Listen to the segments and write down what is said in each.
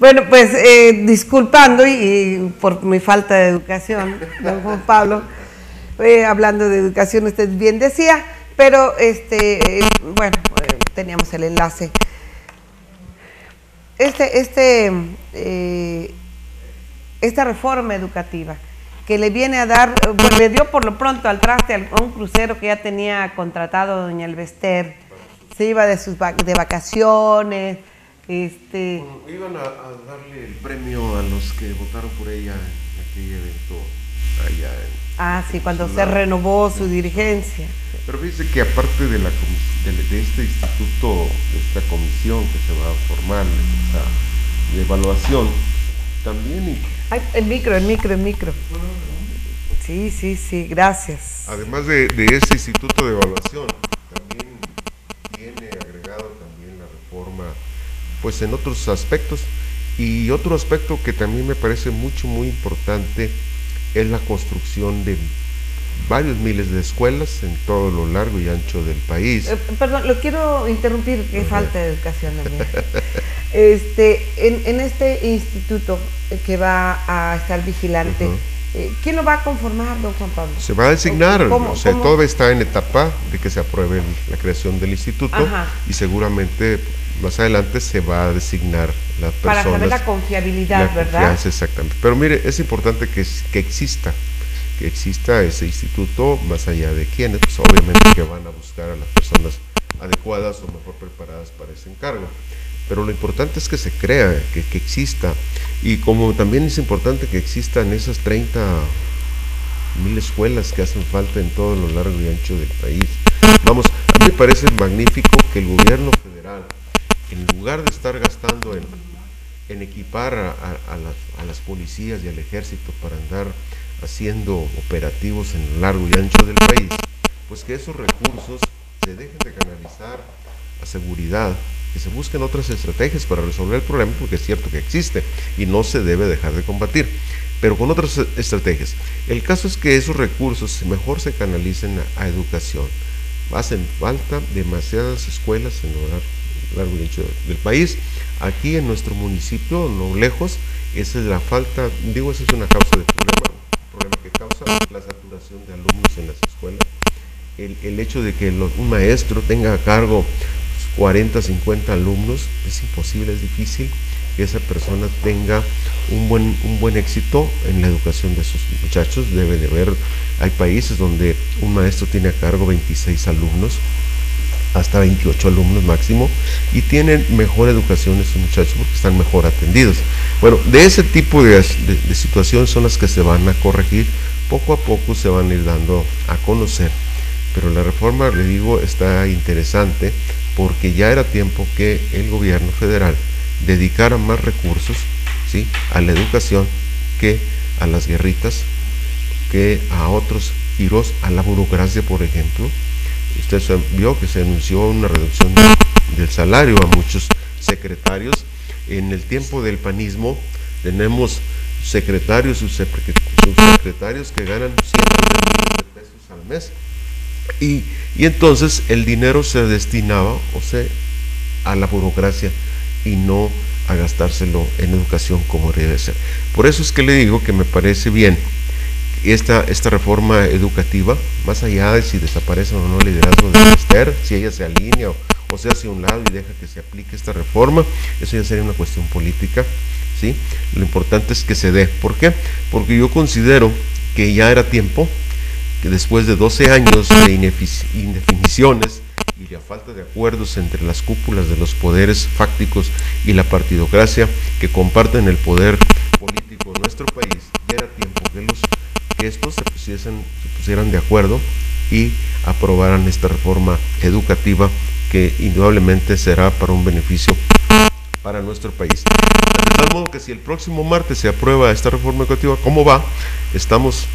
Bueno, pues disculpando y por mi falta de educación, don Juan Pablo, hablando de educación, usted bien decía, pero bueno, teníamos el enlace. Esta reforma educativa que le viene a dar, bueno, le dio por lo pronto al traste a un crucero que ya tenía contratado doña Elvester, se iba de vacaciones. Bueno, iban a darle el premio a los que votaron por ella en aquel evento allá en sí, cuando se renovó su dirigencia. Pero fíjese que aparte de este instituto, de esta comisión que se va a formar, de evaluación, también... Ay, el micro. Sí, gracias. Además de este instituto de evaluación, también viene agregado también la reforma, pues en otros aspectos, y otro aspecto que también me parece muy importante es la construcción de varios miles de escuelas en todo lo largo y ancho del país. Perdón, lo quiero interrumpir, que falta de educación también. En este instituto que va a estar vigilante, ¿quién lo va a conformar, don Juan Pablo? Se va a designar, todo está en etapa de que se apruebe la creación del instituto. Y seguramente más adelante se va a designar las personas. Para saber la confiabilidad, ¿verdad? Exactamente. Pero mire, es importante que exista ese instituto, más allá de quienes, pues obviamente que van a buscar a las personas adecuadas o mejor preparadas para ese encargo. Pero lo importante es que se crea, que exista, y como también es importante que existan esas 30,000 escuelas que hacen falta en todo lo largo y ancho del país. Vamos, a mí me parece magnífico que el gobierno federal, en lugar de estar gastando en equipar a las policías y al ejército para andar haciendo operativos en lo largo y ancho del país, pues que esos recursos se dejen de canalizar a seguridad, que se busquen otras estrategias para resolver el problema, porque es cierto que existe y no se debe dejar de combatir, pero con otras estrategias. El caso es que esos recursos mejor se canalicen a educación. Hacen falta demasiadas escuelas en lo largo y ancho del país. Aquí en nuestro municipio, no lejos, esa es la falta, esa es una causa de problema que causa la saturación de alumnos en las escuelas. El hecho de que un maestro tenga a cargo 40, 50 alumnos, es imposible, es difícil que esa persona tenga un buen éxito en la educación de sus muchachos. Debe de haber, hay países donde un maestro tiene a cargo 26 alumnos, hasta 28 alumnos máximo, y tienen mejor educación esos muchachos porque están mejor atendidos. Bueno, de ese tipo de situaciones son las que se van a corregir, poco a poco se van a ir dando a conocer, pero la reforma, le digo, está interesante porque ya era tiempo que el gobierno federal dedicara más recursos, ¿sí?, a la educación que a las guerritas, que a otros giros, a la burocracia, por ejemplo. Usted vio que se anunció una reducción del salario a muchos secretarios. En el tiempo del panismo tenemos secretarios, subsecretarios que ganan cientos de miles de pesos al mes. Y entonces el dinero se destinaba, a la burocracia y no a gastárselo en educación como debe ser. Por eso es que le digo que me parece bien esta reforma educativa, más allá de si desaparece o no el liderazgo de Elvester, si ella se alinea o se hace a un lado y deja que se aplique esta reforma, eso ya sería una cuestión política, ¿sí? Lo importante es que se dé. ¿Por qué? Porque yo considero que ya era tiempo, que después de 12 años de indefiniciones y la falta de acuerdos entre las cúpulas de los poderes fácticos y la partidocracia que comparten el poder político en nuestro país, ya era tiempo que estos se pusieran de acuerdo y aprobaran esta reforma educativa que indudablemente será para un beneficio para nuestro país. De tal modo que si el próximo martes se aprueba esta reforma educativa, ¿cómo va? Estaremos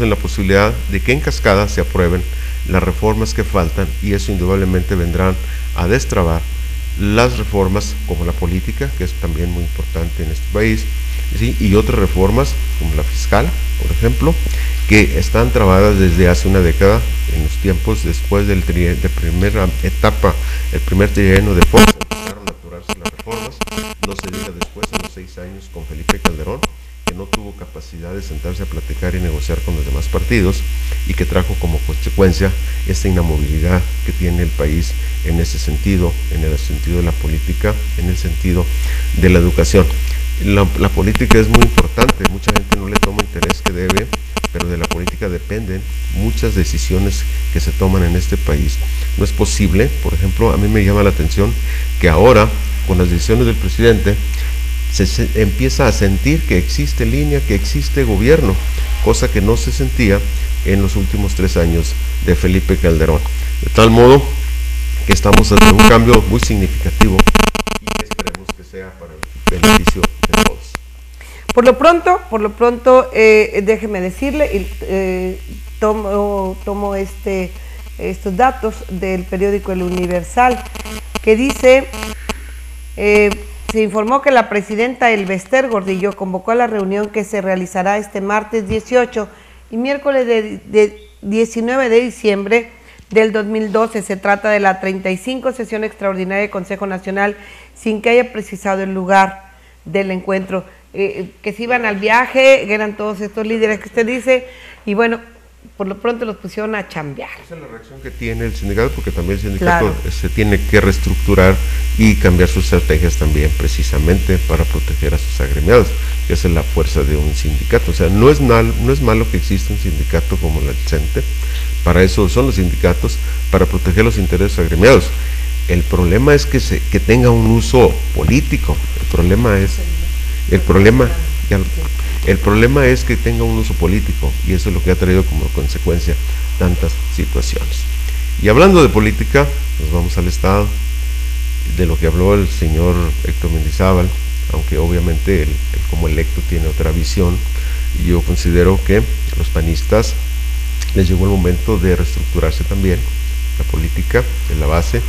en la posibilidad de que en cascada se aprueben las reformas que faltan, y eso indudablemente vendrán a destrabar las reformas como la política, que es también muy importante en este país, ¿sí?, y otras reformas como la fiscal, por ejemplo, que están trabadas desde hace una década, en los tiempos después de primera etapa, el primer trienio de Fox, empezaron a aturarse las reformas, no se diga después en los 6 años con Felipe Calderón, que no tuvo capacidad de sentarse a platicar y negociar con los demás partidos y que trajo como consecuencia esta inamovilidad que tiene el país en ese sentido, en el sentido de la política, en el sentido de la educación. La política es muy importante, mucha gente no le toma interés que debe, pero de la política dependen muchas decisiones que se toman en este país. No es posible, por ejemplo, a mí me llama la atención que ahora, con las decisiones del presidente, se empieza a sentir que existe línea, que existe gobierno, cosa que no se sentía en los últimos 3 años de Felipe Calderón. De tal modo que estamos ante un cambio muy significativo y esperemos que sea para el beneficio de todos. Por lo pronto, déjeme decirle, tomo estos datos del periódico El Universal, que dice, se informó que la presidenta Elbester Gordillo convocó a la reunión que se realizará este martes 18 y miércoles de 19 de diciembre del 2012. Se trata de la 35 sesión extraordinaria del Consejo Nacional, sin que haya precisado el lugar del encuentro. Que se iban al viaje, que eran todos estos líderes que usted dice, y bueno, por lo pronto los pusieron a chambear. Esa es la reacción que tiene el sindicato, porque también el sindicato se tiene que reestructurar y cambiar sus estrategias también, precisamente para proteger a sus agremiados, que esa es la fuerza de un sindicato. O sea, no es malo que exista un sindicato como el CENTE, para eso son los sindicatos, para proteger los intereses agremiados. El problema es que tenga un uso político, el problema es que tenga un uso político, y eso es lo que ha traído como consecuencia tantas situaciones. Y hablando de política, nos vamos al Estado, de lo que habló el señor Héctor Mendizábal, aunque obviamente él como electo tiene otra visión, y yo considero que a los panistas les llegó el momento de reestructurarse también, la política en la base,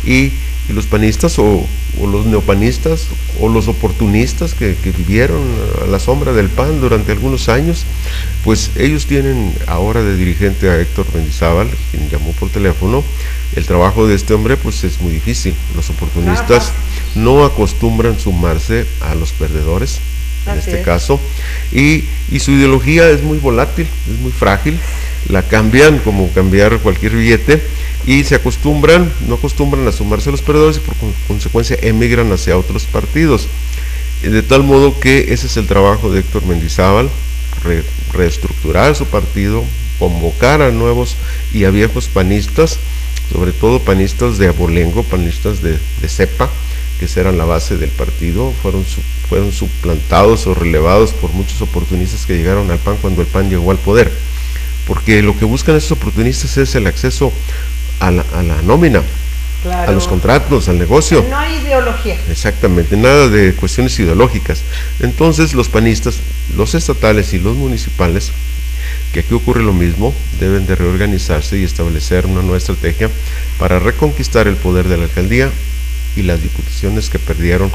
y los panistas o los neopanistas o los oportunistas que vivieron a la sombra del PAN durante algunos años, pues ellos tienen ahora de dirigente a Héctor Mendizábal, quien llamó por teléfono. El trabajo de este hombre pues es muy difícil. Los oportunistas no acostumbran sumarse a los perdedores, en este caso, y su ideología es muy volátil, es muy frágil, la cambian como cambiar cualquier billete, y no acostumbran a sumarse a los perdedores y por consecuencia emigran hacia otros partidos, de tal modo que ese es el trabajo de Héctor Mendizábal, reestructurar su partido, convocar a nuevos y a viejos panistas, sobre todo panistas de abolengo, panistas de cepa, que eran la base del partido, fueron suplantados o relevados por muchos oportunistas que llegaron al PAN cuando el PAN llegó al poder, porque lo que buscan esos oportunistas es el acceso a la nómina, a los contratos, al negocio. No hay ideología. Exactamente, nada de cuestiones ideológicas. Entonces los panistas, los estatales y los municipales, que aquí ocurre lo mismo, deben de reorganizarse y establecer una nueva estrategia para reconquistar el poder de la alcaldía y las diputaciones que perdieron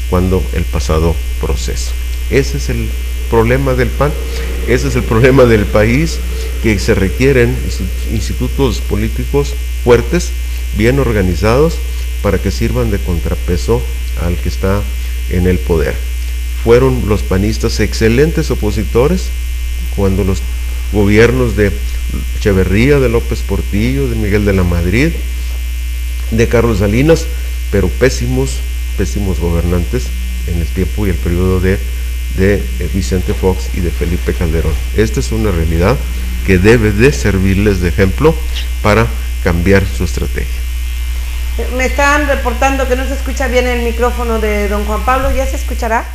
cuando el pasado proceso. Ese es el problema del PAN, ese es el problema del país, que se requieren institutos políticos fuertes, bien organizados, para que sirvan de contrapeso al que está en el poder. Fueron los panistas excelentes opositores cuando los gobiernos de Echeverría, de López Portillo, de Miguel de la Madrid, de Carlos Salinas, pero pésimos gobernantes en el tiempo y el periodo de Vicente Fox y de Felipe Calderón. Esta es una realidad que debe de servirles de ejemplo para cambiar su estrategia. Me están reportando que no se escucha bien el micrófono de don Juan Pablo. ¿Ya se escuchará?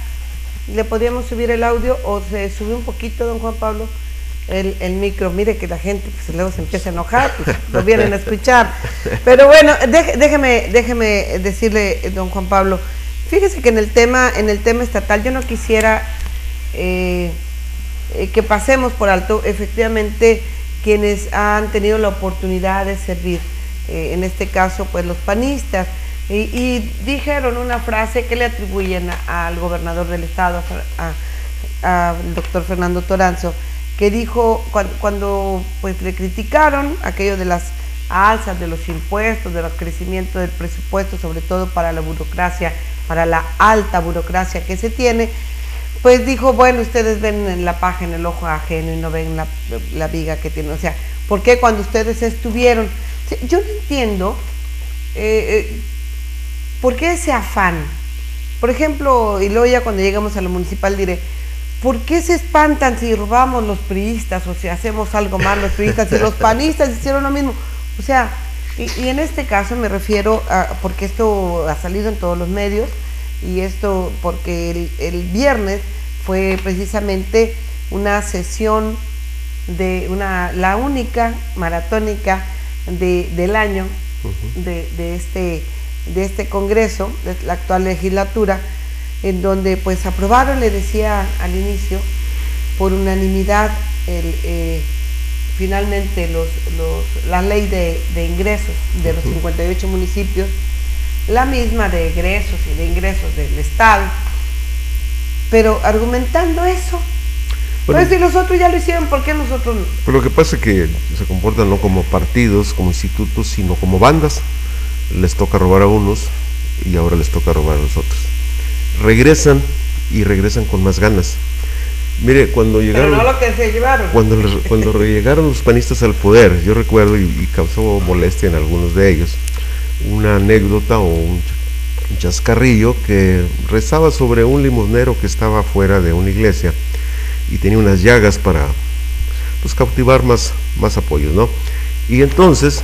¿Le podríamos subir el audio o se sube un poquito, don Juan Pablo, el micro? Mire que la gente pues luego se empieza a enojar, pues lo vienen a escuchar. Pero bueno, déjeme decirle, don Juan Pablo, fíjese que en el tema estatal yo no quisiera que pasemos por alto efectivamente quienes han tenido la oportunidad de servir, en este caso pues los panistas, y dijeron una frase que le atribuyen al gobernador del estado, al doctor Fernando Toranzo, que dijo cuando pues le criticaron aquello de las alzas de los impuestos, de los crecimientos del presupuesto, sobre todo para la burocracia para la alta burocracia que se tiene, pues dijo, bueno, ustedes ven en la paja en el ojo ajeno y no ven la viga que tiene. O sea, ¿por qué cuando ustedes estuvieron? Yo no entiendo por qué ese afán. Por ejemplo, y luego ya cuando llegamos a lo municipal diré, ¿por qué se espantan si robamos los priistas o si hacemos algo mal los priistas y los panistas hicieron lo mismo? O sea, y en este caso me refiero a, porque esto ha salido en todos los medios, y esto porque el viernes fue precisamente una sesión de la única maratónica del año de este Congreso, de la actual legislatura, en donde pues aprobaron, le decía al inicio, por unanimidad finalmente la ley de ingresos de los 58 municipios, la misma de egresos y de ingresos del Estado, pero argumentando eso. Bueno, pues si los otros ya lo hicieron, ¿por qué nosotros no? Pero lo que pasa es que se comportan no como partidos, como institutos, sino como bandas. Les toca robar a unos y ahora les toca robar a los otros. Regresan y regresan con más ganas. Mire, cuando llegaron, pero no lo que se llevaron. Cuando llegaron los panistas al poder, yo recuerdo, y causó molestia en algunos de ellos, una anécdota o un chascarrillo que rezaba sobre un limosnero que estaba fuera de una iglesia y tenía unas llagas para pues cautivar más apoyos, ¿no? Y entonces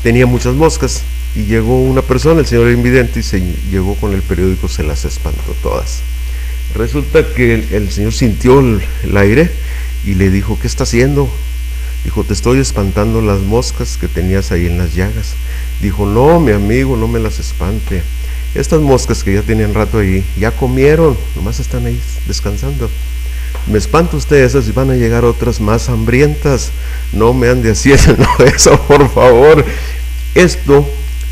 tenía muchas moscas y llegó una persona, el señor invidente, y llegó con el periódico, se las espantó todas. Resulta que el señor sintió el aire y le dijo, ¿qué está haciendo? Dijo, te estoy espantando las moscas que tenías ahí en las llagas. Dijo, no, mi amigo, no me las espante. Estas moscas que ya tenían rato ahí, ya comieron, nomás están ahí descansando. Me espanta usted esas y van a llegar otras más hambrientas. No me ande haciendo eso, por favor. Esto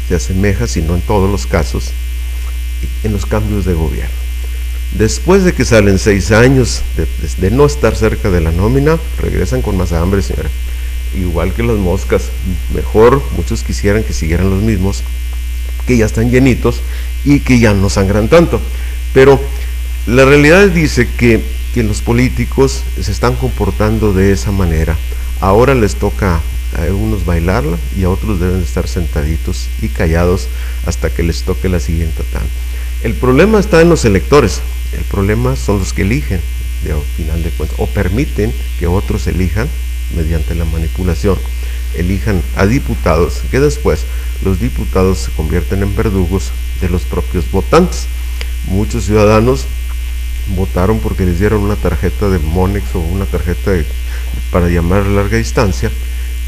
se asemeja, si no en todos los casos, en los cambios de gobierno. Después de que salen 6 años de no estar cerca de la nómina, regresan con más hambre, señora. Igual que las moscas, mejor muchos quisieran que siguieran los mismos, que ya están llenitos y que ya no sangran tanto. Pero la realidad dice que los políticos se están comportando de esa manera. Ahora les toca a unos bailarla y a otros deben estar sentaditos y callados hasta que les toque la siguiente tanda. El problema está en los electores, el problema son los que eligen, al final de cuentas, o permiten que otros elijan mediante la manipulación, elijan a diputados, que después los diputados se convierten en verdugos de los propios votantes. Muchos ciudadanos votaron porque les dieron una tarjeta de Monex o una tarjeta para llamar a larga distancia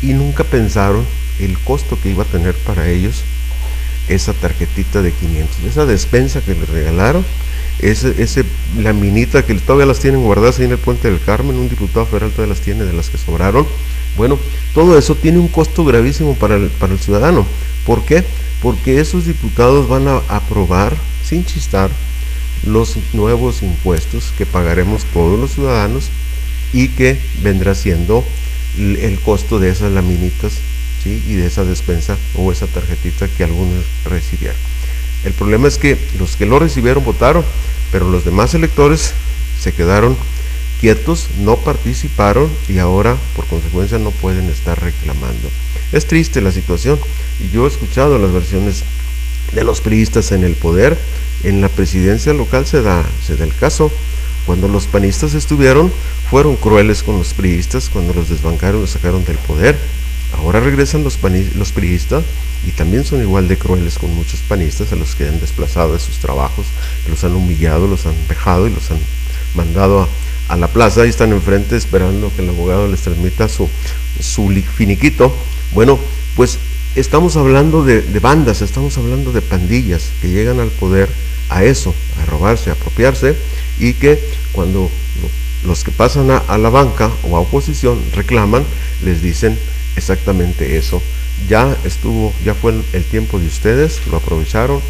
y nunca pensaron el costo que iba a tener para ellos esa tarjetita de 500, esa despensa que les regalaron, ese laminita que todavía las tienen guardadas ahí en el Puente del Carmen, un diputado federal todavía las tiene de las que sobraron. Bueno, todo eso tiene un costo gravísimo para el ciudadano. ¿Por qué? Porque esos diputados van a aprobar, sin chistar, los nuevos impuestos que pagaremos todos los ciudadanos y que vendrá siendo el costo de esas laminitas, ¿sí? Y de esa despensa o esa tarjetita que algunos recibieron. El problema es que los que lo recibieron votaron, pero los demás electores se quedaron quietos, no participaron y ahora por consecuencia no pueden estar reclamando. Es triste la situación y yo he escuchado las versiones de los priistas en el poder. En la presidencia local se da el caso. Cuando los panistas estuvieron, fueron crueles con los priistas, cuando los desbancaron, los sacaron del poder. Ahora regresan los priistas y también son igual de crueles con muchos panistas a los que han desplazado de sus trabajos, los han humillado, los han vejado y los han mandado a la plaza y están enfrente esperando que el abogado les transmita su finiquito. Bueno, pues estamos hablando de bandas, estamos hablando de pandillas que llegan al poder a eso, a robarse, a apropiarse, y que cuando los que pasan a la banca o a oposición reclaman, les dicen exactamente eso. Ya fue el tiempo de ustedes, lo aprovecharon.